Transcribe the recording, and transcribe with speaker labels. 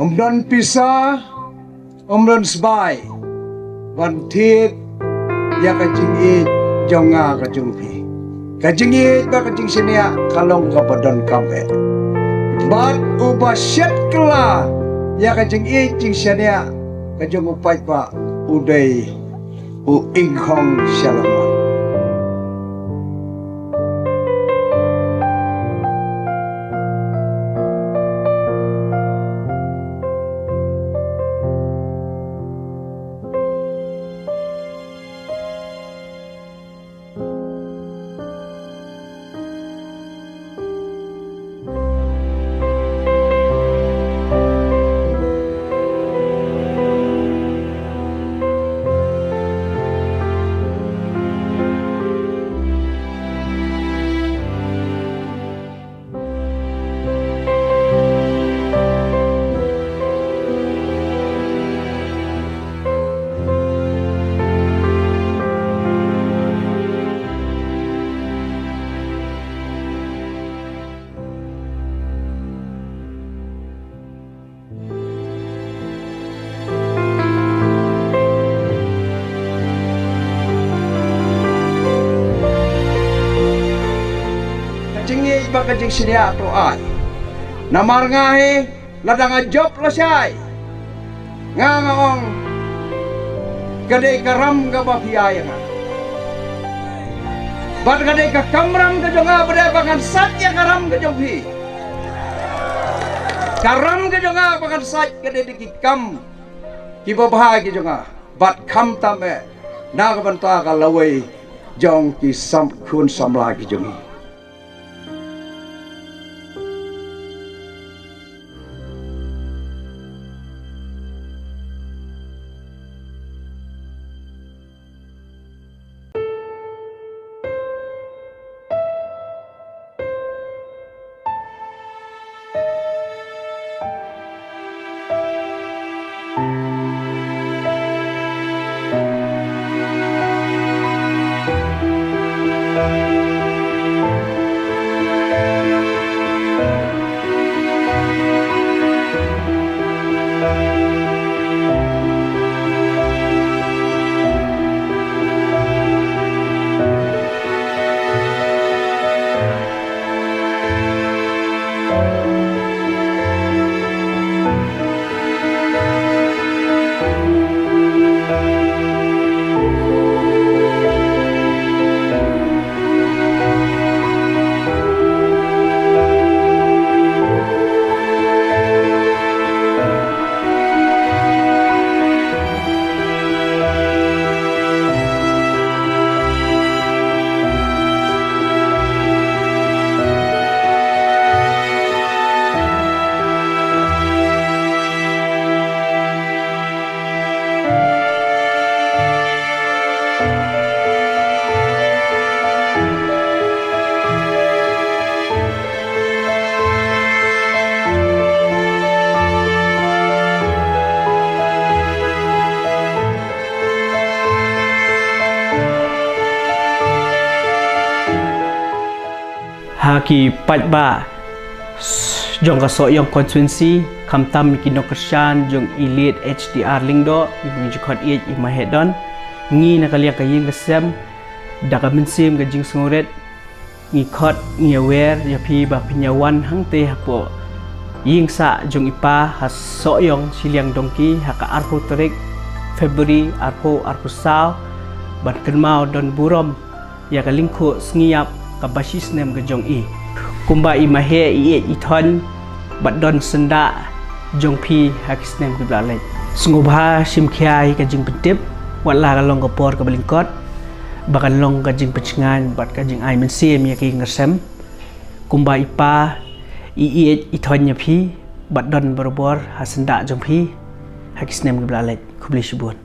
Speaker 1: Don pisah, Don sebai. Wan tit ya kajing i jonga kajung pi. Kajing i ba kajing senia kalong kapadon kampe. Bat ubah syat kela ya kajing i jing senia kajung upai pa udai u inghong shalom. Ba kajing sinia to ay namar ngahe ladang job lasay nga ngaong kadai karam ga bahiaya nga bat kadai ka kamram ga jonga bada bangan satya karam ga jonghi karam ga jonga bangan sat kadai dikikam ki babahagi jonga bat kam tame na ga banta ka lawai jong ki sam khun samla ki jongi
Speaker 2: Haki patba jong kasok yang konstituensi kamtam kinokasyan jong elite HDR lingdo ibung jikot i imahedon ngi nakalia kaying kasem daka mensim gajing senguret ngi kot ngi aware yapi ba pinyawan hangte hapo ying sa jong ipa hasok yang siliang dongki haka arpo terik Februari arpo saw bat kenmau don burom ya kalingko sengiap kabasis nem gajong i kumba imahe i ithon bat don senda jong pi hakis nem giblalai sungubha simkhiai kajing petip wala kalong kapor ka balingkot bakan long kajing pecngan bat kajing ai mensim ya ki ngersem kumba ipa i ithon nya pi bat don borobor hasenda jong pi hakis nem giblalai kubli shibun